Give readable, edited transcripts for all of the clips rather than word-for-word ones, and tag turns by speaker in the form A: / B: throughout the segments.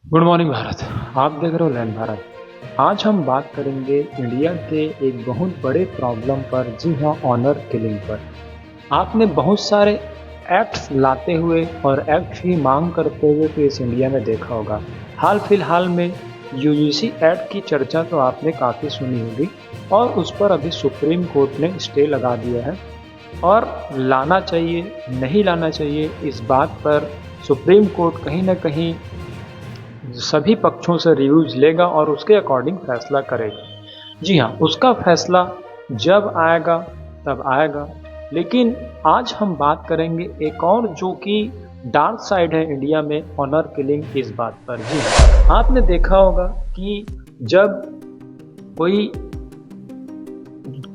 A: Good morning Bharat. आप देख रहे हो लैंड भारत। आज हम बात करेंगे इंडिया के एक बहुत बड़े प्रॉब्लम पर, जी हाँ, ऑनर किलिंग पर। आपने बहुत सारे एक्ट्स लाते हुए और एक्ट की मांग करते हुए तो इस इंडिया में देखा होगा। हाल फिलहाल में यूजीसी एक्ट की चर्चा तो आपने काफ़ी सुनी होगी और उस पर अभी सुप्रीम कोर्ट ने स्टे लगा दिया है। और लाना चाहिए नहीं लाना चाहिए, इस बात पर सुप्रीम कोर्ट कहीं ना कहीं सभी पक्षों से रिव्यूज लेगा और उसके अकॉर्डिंग फैसला करेगा। जी हाँ, उसका फैसला जब आएगा तब आएगा। लेकिन आज हम बात करेंगे एक और जो कि डार्क साइड है इंडिया में, ऑनर किलिंग, इस बात पर। जी हाँ, आपने देखा होगा कि जब कोई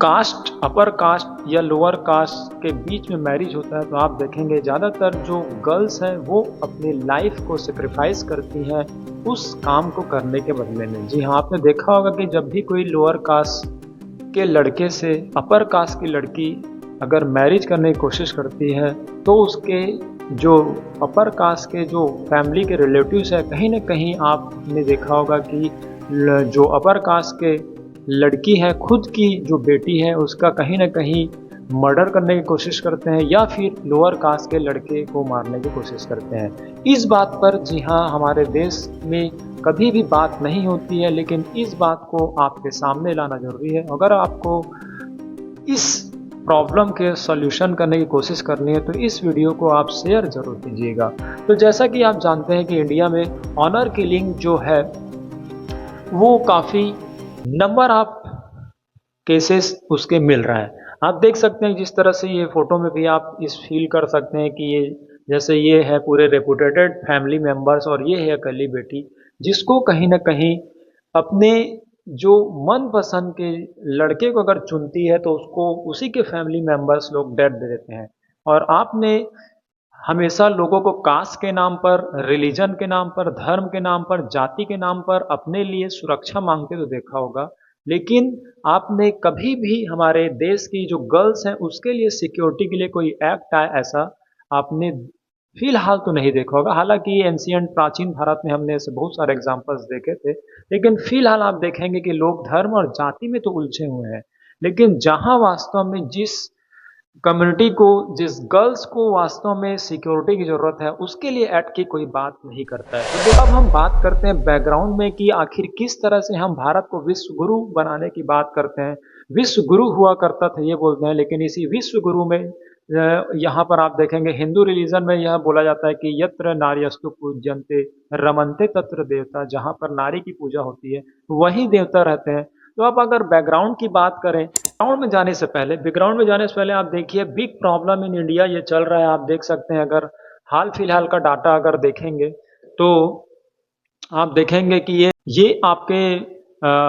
A: कास्ट, अपर कास्ट या लोअर कास्ट के बीच में मैरिज होता है तो आप देखेंगे ज़्यादातर जो गर्ल्स हैं वो अपनी लाइफ को सेक्रीफाइस करती हैं उस काम को करने के बदले में। जी हाँ, आपने देखा होगा कि जब भी कोई लोअर कास्ट के लड़के से अपर कास्ट की लड़की अगर मैरिज करने की कोशिश करती है तो उसके जो अपर कास्ट के जो फैमिली के रिलेटिव्स है, कहीं ना कहीं आपने देखा होगा कि जो अपर कास्ट के लड़की है, खुद की जो बेटी है उसका कहीं ना कहीं मर्डर करने की कोशिश करते हैं या फिर लोअर कास्ट के लड़के को मारने की कोशिश करते हैं। इस बात पर, जी हाँ, हमारे देश में कभी भी बात नहीं होती है, लेकिन इस बात को आपके सामने लाना ज़रूरी है। अगर आपको इस प्रॉब्लम के सॉल्यूशन करने की कोशिश करनी है तो इस वीडियो को आप शेयर ज़रूर कीजिएगा। तो जैसा कि आप जानते हैं कि इंडिया में ऑनर किलिंग जो है वो काफ़ी नंबर ऑफ केसेस उसके मिल रहा है। आप देख सकते हैं जिस तरह से ये फ़ोटो में भी आप इस फ़ील कर सकते हैं कि ये, जैसे ये है पूरे रेपुटेटेड फैमिली मेंबर्स और ये है अकेली बेटी, जिसको कहीं न कहीं अपने जो मनपसंद के लड़के को अगर चुनती है तो उसको उसी के फैमिली मेंबर्स लोग डेट दे देते हैं। और आपने हमेशा लोगों को कास्ट के नाम पर, रिलीजन के नाम पर, धर्म के नाम पर, जाति के नाम पर अपने लिए सुरक्षा मांगते तो देखा होगा। लेकिन आपने कभी भी हमारे देश की जो गर्ल्स हैं उसके लिए सिक्योरिटी के लिए कोई एक्ट आए, ऐसा आपने फिलहाल तो नहीं देखा होगा। हालांकि एंशियंट प्राचीन भारत में हमने ऐसे बहुत सारे एग्जाम्पल्स देखे थे, लेकिन फिलहाल आप देखेंगे कि लोग धर्म और जाति में तो उलझे हुए हैं। लेकिन जहां वास्तव में जिस कम्युनिटी को, जिस गर्ल्स को वास्तव में सिक्योरिटी की ज़रूरत है, उसके लिए एक्ट की कोई बात नहीं करता है। तो जब अब हम बात करते हैं बैकग्राउंड में कि आखिर किस तरह से हम भारत को विश्व गुरु बनाने की बात करते हैं, विश्व गुरु हुआ करता था ये बोलते हैं, लेकिन इसी विश्व गुरु में यहाँ पर आप देखेंगे हिंदू रिलीजन में यह बोला जाता है कि यत्र नार्यस्तु पूज्यन्ते रमन्ते तत्र देवता, जहाँ पर नारी की पूजा होती है वहीं देवता रहते हैं। तो अब अगर बैकग्राउंड की बात करें, बैकग्राउंड में जाने से पहले आप देखिए बिग प्रॉब्लम इन इंडिया ये चल रहा है। आप देख सकते हैं, अगर हाल फिलहाल का डाटा अगर देखेंगे तो आप देखेंगे कि ये आपके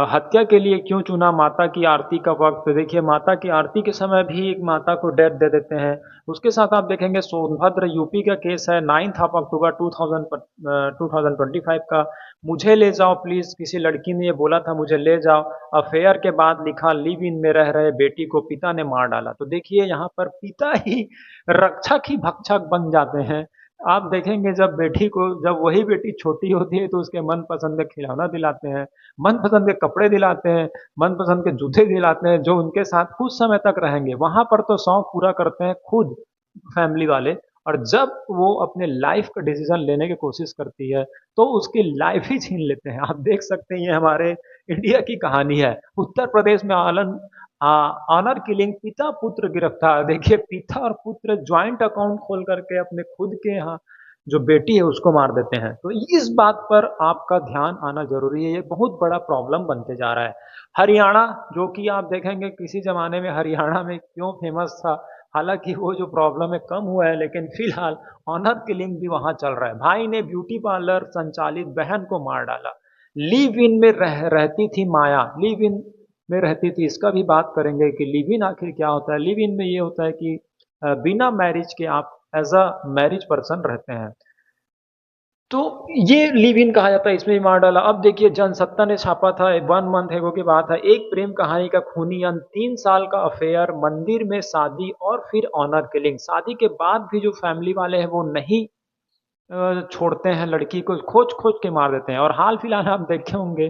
A: हत्या के लिए क्यों चुना माता की आरती का वक्त। तो देखिए माता की आरती के समय भी एक माता को डेथ दे देते हैं। उसके साथ आप देखेंगे सोनभद्र यूपी का केस है, 9 ऑफ अक्टूबर 2025 का। मुझे ले जाओ प्लीज, किसी लड़की ने ये बोला था मुझे ले जाओ। अफेयर के बाद लिखा लिव इन में रह रहे बेटी को पिता ने मार डाला। तो देखिए यहाँ पर पिता ही रक्षक ही भक्षक बन जाते हैं। आप देखेंगे जब बेटी को, जब वही बेटी छोटी होती है तो उसके मनपसंद के खिलौना दिलाते हैं, मनपसंद के कपड़े दिलाते हैं, मनपसंद के जूते दिलाते हैं जो उनके साथ कुछ समय तक रहेंगे। वहां पर तो शौक पूरा करते हैं खुद फैमिली वाले, और जब वो अपने लाइफ का डिसीजन लेने की कोशिश करती है तो उसकी लाइफ ही छीन लेते हैं। आप देख सकते हैं ये हमारे इंडिया की कहानी है। उत्तर प्रदेश में ऑनर किलिंग, पिता पुत्र गिरफ्तार। देखिए पिता और पुत्र ज्वाइंट अकाउंट खोल करके अपने खुद के यहाँ जो बेटी है उसको मार देते हैं। तो इस बात पर आपका ध्यान आना जरूरी है, ये बहुत बड़ा प्रॉब्लम बनते जा रहा है। हरियाणा, जो कि आप देखेंगे किसी जमाने में हरियाणा में क्यों फेमस था, हालांकि वो जो प्रॉब्लम है कम हुआ है, लेकिन फिलहाल ऑनर किलिंग भी वहां चल रहा है। भाई ने ब्यूटी पार्लर संचालित बहन को मार डाला। लिव इन में रहती थी माया, लिव इन में रहती थी। इसका भी बात करेंगे कि लिव इन आखिर क्या होता है। लिव इन में ये होता है कि बिना मैरिज के आप एज अ मैरिज पर्सन रहते हैं, तो ये लिव इन कहा जाता है। इसमें भी मार डाला। अब देखिए जनसत्ता ने छापा था, 1 मंथ एगो की बात है, एक प्रेम कहानी का खूनी अंत, 3 साल का अफेयर, मंदिर में शादी और फिर ऑनर किलिंग। शादी के बाद भी जो फैमिली वाले हैं वो नहीं छोड़ते हैं लड़की को, खोज-खोज के मार देते हैं। और हाल फिलहाल आप देखे होंगे,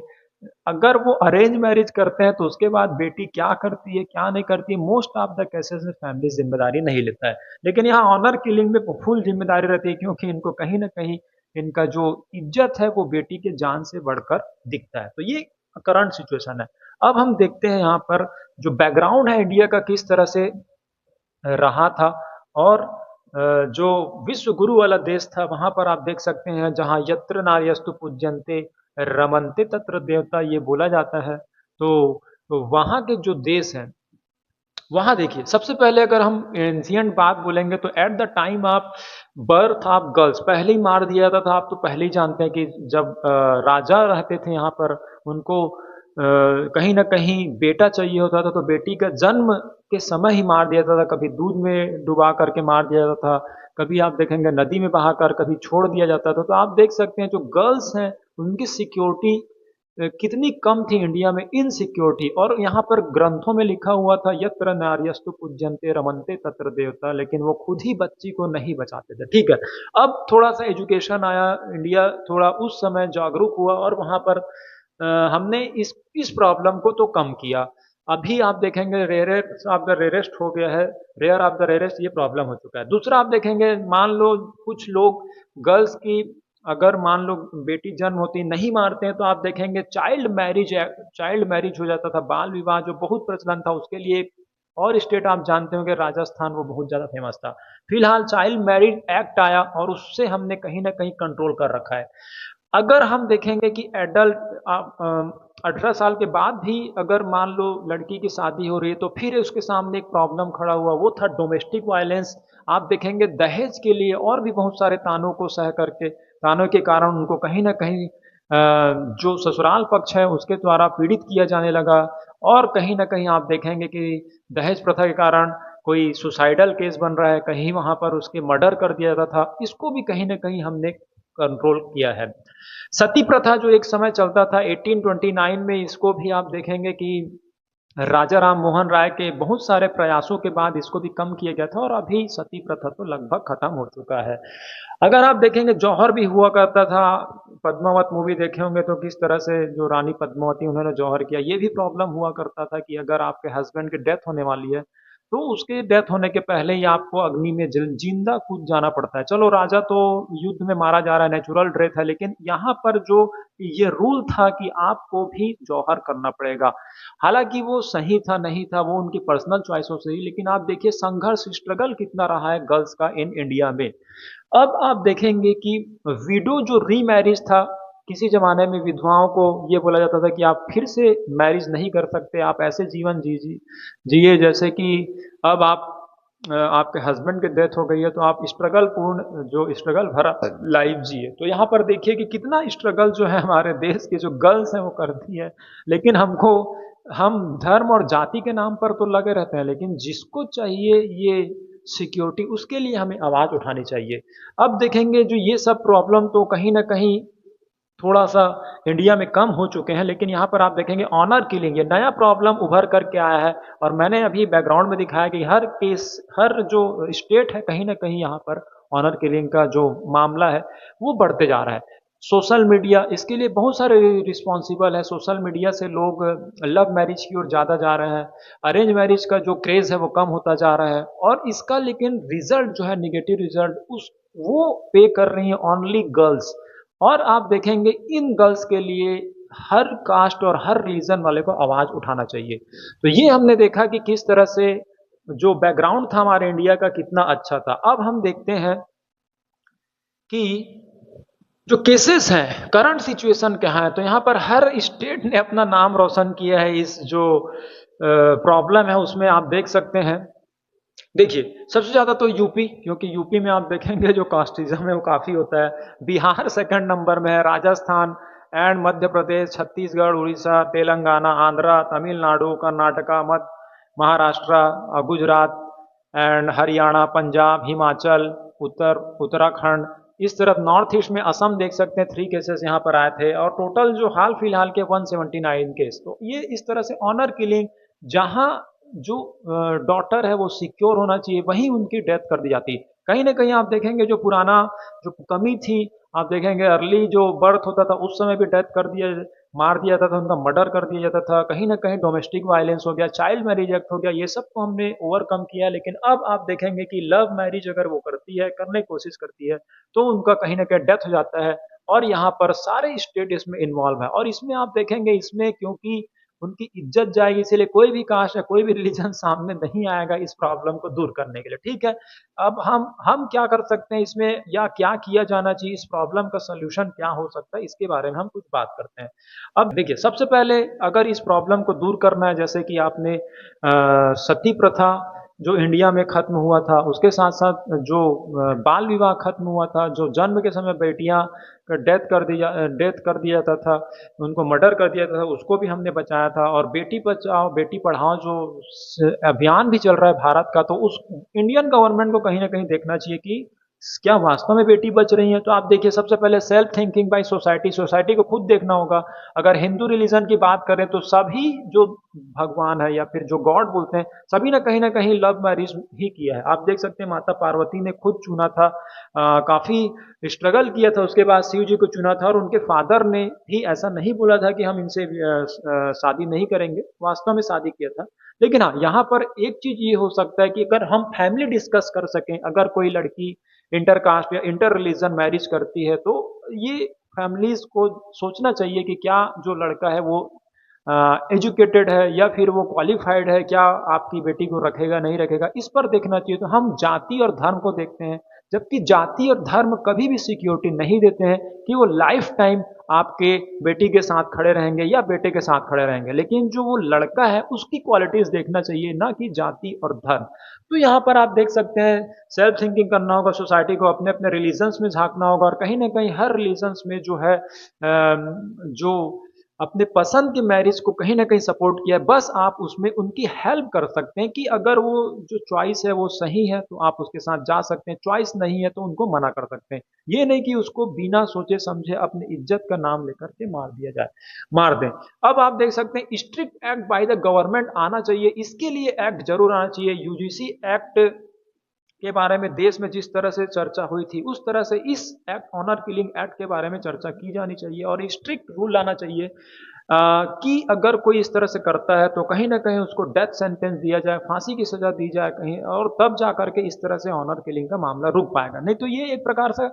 A: अगर वो अरेंज मैरिज करते हैं तो उसके बाद बेटी क्या करती है, क्या नहीं करती है, मोस्ट ऑफ द केसेज़ में फैमिली ज़िम्मेदारी नहीं लेता है। लेकिन यहाँ ऑनर किलिंग में फुल ज़िम्मेदारी रहती है, क्योंकि इनको कहीं न कहीं इनका जो इज़्ज़त है वो बेटी के जान से बढ़कर दिखता है। तो ये करंट सिचुएशन है। अब हम देखते हैं यहाँ पर जो बैकग्राउंड है इंडिया का किस तरह से रहा था। और जो विश्व गुरु वाला देश था, वहाँ पर आप देख सकते हैं जहाँ यत्र नार्यस्तु पूज्यन्ते रमन्ते तत्र देवता, ये बोला जाता है। तो वहाँ के जो देश हैं, वहाँ देखिए सबसे पहले अगर हम एंशिएंट बात बोलेंगे तो at the time of birth of girls पहले ही मार दिया जाता था। आप तो पहले ही जानते हैं कि जब राजा रहते थे यहाँ पर, उनको कहीं न कहीं बेटा चाहिए होता था, तो बेटी का जन्म के समय ही मार दिया जाता था। कभी दूध में डुबा करके मार दिया जाता था, कभी आप देखेंगे नदी में बहाकर, कभी छोड़ दिया जाता था। तो आप देख सकते हैं जो गर्ल्स हैं उनकी सिक्योरिटी कितनी कम थी इंडिया में, इनसिक्योरिटी। और यहाँ पर ग्रंथों में लिखा हुआ था यत्र नार्यस्तु पूज्यन्ते रमन्ते तत्र देवता, लेकिन वो खुद ही बच्ची को नहीं बचाते थे। ठीक है, अब थोड़ा सा एजुकेशन आया, इंडिया थोड़ा उस समय जागरूक हुआ और वहाँ पर हमने इस प्रॉब्लम को तो कम किया। अभी आप देखेंगे रेयरेस्ट ऑफ द रेयरेस्ट हो गया है, रेयर ऑफ द रेयरेस्ट ये प्रॉब्लम हो चुका है। दूसरा आप देखेंगे, मान लो कुछ लोग गर्ल्स की अगर मान लो बेटी जन्म होती नहीं मारते हैं, तो आप देखेंगे चाइल्ड मैरिज हो जाता था, बाल विवाह जो बहुत प्रचलन था उसके लिए एक और स्टेट आप जानते होंगे राजस्थान, वो बहुत ज़्यादा फेमस था। फिलहाल चाइल्ड मैरिज एक्ट आया और उससे हमने कहीं ना कहीं कंट्रोल कर रखा है। अगर हम देखेंगे कि एडल्ट 18 साल के बाद भी अगर मान लो लड़की की शादी हो रही है, तो फिर उसके सामने एक प्रॉब्लम खड़ा हुआ, वो था डोमेस्टिक वायलेंस। आप देखेंगे दहेज के लिए और भी बहुत सारे तानों को सह करके, तानों के कारण उनको कहीं ना कहीं जो ससुराल पक्ष है उसके द्वारा पीड़ित किया जाने लगा। और कहीं ना कहीं आप देखेंगे कि दहेज प्रथा के कारण कोई सुसाइडल केस बन रहा है, कहीं वहाँ पर उसके मर्डर कर दिया जाता था, इसको भी कहीं ना कहीं हमने कंट्रोल किया है। सती प्रथा जो एक समय चलता था 1829 में, इसको भी आप देखेंगे कि राजा राम मोहन राय के बहुत सारे प्रयासों के बाद इसको भी कम किया गया था और अभी सती प्रथा तो लगभग खत्म हो चुका है। अगर आप देखेंगे जौहर भी हुआ करता था, पद्मावत मूवी देखे होंगे तो किस तरह से जो रानी पद्मावती उन्होंने जौहर किया, ये भी प्रॉब्लम हुआ करता था कि अगर आपके हस्बैंड की डेथ होने वाली है तो उसके डेथ होने के पहले ही आपको अग्नि में जिंदा कूद जाना पड़ता है। चलो राजा तो युद्ध में मारा जा रहा है, नेचुरल डेथ है, लेकिन यहाँ पर जो ये रूल था कि आपको भी जौहर करना पड़ेगा। हालांकि वो सही था नहीं था वो उनकी पर्सनल चॉइस हो सही, लेकिन आप देखिए संघर्ष स्ट्रगल कितना रहा है गर्ल्स का इन इंडिया में। अब आप देखेंगे कि विडो जो रीमैरिज था, किसी ज़माने में विधवाओं को ये बोला जाता था कि आप फिर से मैरिज नहीं कर सकते, आप ऐसे जीवन जिए जैसे कि अब आप आपके हस्बैंड की डेथ हो गई है तो आप स्ट्रगल पूर्ण जो स्ट्रगल भरा लाइफ जिए। तो यहाँ पर देखिए कि कितना स्ट्रगल जो है हमारे देश के जो गर्ल्स हैं वो करती है। लेकिन हम धर्म और जाति के नाम पर तो लगे रहते हैं, लेकिन जिसको चाहिए ये सिक्योरिटी, उसके लिए हमें आवाज़ उठानी चाहिए। अब देखेंगे जो ये सब प्रॉब्लम तो कहीं ना कहीं थोड़ा सा इंडिया में कम हो चुके हैं, लेकिन यहाँ पर आप देखेंगे ऑनर किलिंग ये नया प्रॉब्लम उभर करके आया है। और मैंने अभी बैकग्राउंड में दिखाया कि हर जो स्टेट है कहीं ना कहीं यहाँ पर ऑनर किलिंग का जो मामला है वो बढ़ते जा रहा है। सोशल मीडिया इसके लिए बहुत सारे रिस्पॉन्सिबल है। सोशल मीडिया से लोग लव मैरिज की ओर ज़्यादा जा रहे हैं, अरेंज मैरिज का जो क्रेज़ है वो कम होता जा रहा है। और इसका लेकिन रिजल्ट जो है निगेटिव रिजल्ट उस वो पे कर रही हैं ओनली गर्ल्स। और आप देखेंगे इन गर्ल्स के लिए हर कास्ट और हर रीजन वाले को आवाज़ उठाना चाहिए। तो ये हमने देखा कि किस तरह से जो बैकग्राउंड था हमारे इंडिया का कितना अच्छा था। अब हम देखते हैं कि जो केसेस हैं करंट सिचुएशन क्या है। तो यहाँ पर हर स्टेट ने अपना नाम रोशन किया है इस जो प्रॉब्लम है उसमें। आप देख सकते हैं, देखिए सबसे ज़्यादा तो यूपी, क्योंकि यूपी में आप देखेंगे जो कास्टिज्म है वो काफ़ी होता है। बिहार सेकंड नंबर में है, राजस्थान एंड मध्य प्रदेश, छत्तीसगढ़, उड़ीसा, तेलंगाना, आंध्रा, तमिलनाडु, कर्नाटका, महाराष्ट्र, गुजरात एंड हरियाणा, पंजाब, हिमाचल, उत्तराखंड। इस तरफ नॉर्थ ईस्ट में असम देख सकते हैं 3 केसेस यहाँ पर आए थे और टोटल जो हाल फिलहाल के 179 केस। तो ये इस तरह से ऑनर किलिंग, जहाँ जो डॉटर है वो सिक्योर होना चाहिए वहीं उनकी डेथ कर दी जाती है। कहीं न कहीं आप देखेंगे जो पुराना जो कमी थी, आप देखेंगे अर्ली जो बर्थ होता था उस समय भी डेथ कर दिया मार दिया जाता था, उनका मर्डर कर दिया जाता था। कहीं न कहीं डोमेस्टिक वायलेंस हो गया, चाइल्ड मैरिज एक्ट हो गया, ये सब को हमने ओवरकम किया। लेकिन अब आप देखेंगे कि लव मैरिज अगर वो करती है, करने की कोशिश करती है, तो उनका कहीं न कहीं डेथ हो जाता है और यहाँ पर सारे स्टेट इसमें इन्वॉल्व है। और इसमें आप देखेंगे इसमें क्योंकि उनकी इज़्ज़त जाएगी, इसीलिए कोई भी कास्ट या कोई भी रिलीजन सामने नहीं आएगा इस प्रॉब्लम को दूर करने के लिए, ठीक है? अब हम क्या कर सकते हैं इसमें या क्या किया जाना चाहिए, इस प्रॉब्लम का सॉल्यूशन क्या हो सकता है, इसके बारे में हम कुछ बात करते हैं। अब देखिए, सबसे पहले अगर इस प्रॉब्लम को दूर करना है, जैसे कि आपने सती प्रथा जो इंडिया में खत्म हुआ था, उसके साथ-साथ जो बाल विवाह खत्म हुआ था, जो जन्म के समय बेटियाँ का डेथ कर दिया जाता था, उनको मर्डर कर दिया जाता था, उसको भी हमने बचाया था। और बेटी बचाओ, बेटी पढ़ाओ जो अभियान भी चल रहा है भारत का, तो उस इंडियन गवर्नमेंट को कहीं न कहीं देखना चाहिए कि क्या वास्तव में बेटी बच रही है? तो आप देखिए सबसे पहले self thinking by society, society को खुद देखना होगा। अगर हिंदू रिलीजन की बात करें तो सभी जो भगवान है या फिर जो गॉड बोलते हैं, सभी ने कहीं न कहीं लव मैरिज ही किया है। आप देख सकते हैं माता पार्वती ने खुद चुना था, काफ़ी स्ट्रगल किया था, उसके बाद शिव जी को चुना था और उनके फादर ने भी ऐसा नहीं बोला था कि हम इनसे शादी नहीं करेंगे, वास्तव में शादी किया था। लेकिन हाँ, यहाँ पर एक चीज़ ये हो सकता है कि अगर हम फैमिली डिस्कस कर सकें, अगर कोई लड़की इंटर कास्ट या इंटर रिलीजन मैरिज करती है, तो ये फैमिलीज़ को सोचना चाहिए कि क्या जो लड़का है वो एजुकेटेड है या फिर वो क्वालिफाइड है, क्या आपकी बेटी को रखेगा, नहीं रखेगा, इस पर देखना चाहिए। तो हम जाति और धर्म को देखते हैं, जबकि जाति और धर्म कभी भी सिक्योरिटी नहीं देते हैं कि वो लाइफ टाइम आपके बेटी के साथ खड़े रहेंगे या बेटे के साथ खड़े रहेंगे। लेकिन जो वो लड़का है उसकी क्वालिटीज़ देखना चाहिए, ना कि जाति और धर्म। तो यहाँ पर आप देख सकते हैं सेल्फ थिंकिंग करना होगा, सोसाइटी को अपने-अपने रिलीजन्स में झाँकना होगा और कहीं न कहीं हर रिलीजन्स में जो है जो अपने पसंद के मैरिज को कहीं न कहीं सपोर्ट किया है, बस आप उसमें उनकी हेल्प कर सकते हैं कि अगर वो जो चॉइस है वो सही है, तो आप उसके साथ जा सकते हैं, चॉइस नहीं है तो उनको मना कर सकते हैं। ये नहीं कि उसको बिना सोचे-समझे अपनी इज़्ज़त का नाम लेकर के मार दें। अब आप देख सकते हैं strict act by the government आना चाहिए, इसके लिए एक्ट ज़रूर आना चाहिए। यूजीसी एक्ट के बारे में देश में जिस तरह से चर्चा हुई थी, उस तरह से इस एक्ट ऑनर किलिंग एक्ट के बारे में चर्चा की जानी चाहिए और स्ट्रिक्ट रूल लाना चाहिए कि अगर कोई इस तरह से करता है तो कहीं न कहीं उसको डेथ सेंटेंस दिया जाए, फांसी की सज़ा दी जाए कहीं और तब जा कर के इस तरह से ऑनर किलिंग का मामला रुक पाएगा। नहीं तो ये एक प्रकार से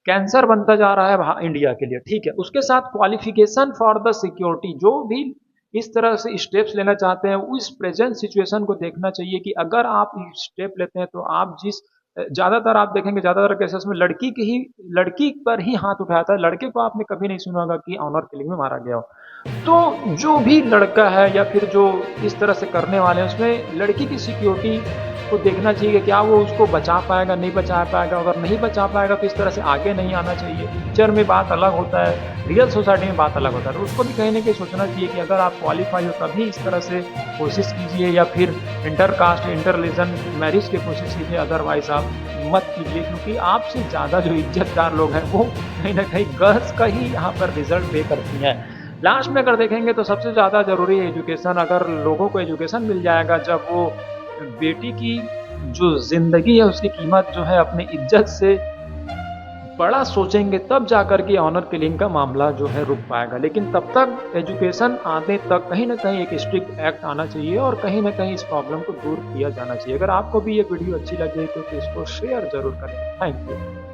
A: कैंसर बनता जा रहा है इंडिया के लिए, ठीक है। उसके साथ क्वालिफिकेशन फॉर द सिक्योरिटी जो भी इस तरह से स्टेप्स लेना चाहते हैं, उस प्रेजेंट सिचुएशन को देखना चाहिए कि अगर आप स्टेप लेते हैं तो आप ज़्यादातर आप देखेंगे ज़्यादातर केसेस में लड़की पर ही हाथ उठाया था, लड़के को आपने कभी नहीं सुना होगा कि ऑनर किलिंग में मारा गया हो। तो जो भी लड़का है या फिर जो इस तरह से करने वाले हैं, उसमें लड़की की सिक्योरिटी को देखना चाहिए कि क्या वो उसको बचा पाएगा, नहीं बचा पाएगा। अगर नहीं बचा पाएगा तो इस तरह से आगे नहीं आना चाहिए। पिक्चर में बात अलग होता है, रियल सोसाइटी में बात अलग होता है। तो उसको भी कहीं न कहीं सोचना चाहिए कि अगर आप क्वालीफाई हो तभी इस तरह से कोशिश कीजिए या फिर inter caste, inter religion marriage की कोशिश कीजिए, अदरवाइज़ आप मत कीजिए क्योंकि आपसे ज़्यादा जो इज़्ज़तदार लोग हैं वो कहीं न कहीं गर्ल्स का ही यहाँ पर रिज़ल्ट पे करती हैं। लास्ट में अगर देखेंगे तो सबसे ज़्यादा ज़रूरी है एजुकेशन। अगर लोगों को एजुकेशन मिल जाएगा, जब वो बेटी की जो ज़िंदगी है उसकी कीमत जो है अपनी इज़्ज़त से बड़ा सोचेंगे, तब जाकर के ऑनर किलिंग का मामला जो है रुक पाएगा। लेकिन तब तक एजुकेशन आने तक कहीं न कहीं एक स्ट्रिक्ट एक्ट आना चाहिए और कहीं न कहीं इस प्रॉब्लम को दूर किया जाना चाहिए। अगर आपको भी ये वीडियो अच्छी लगे तो इसको शेयर ज़रूर करें। Thank you.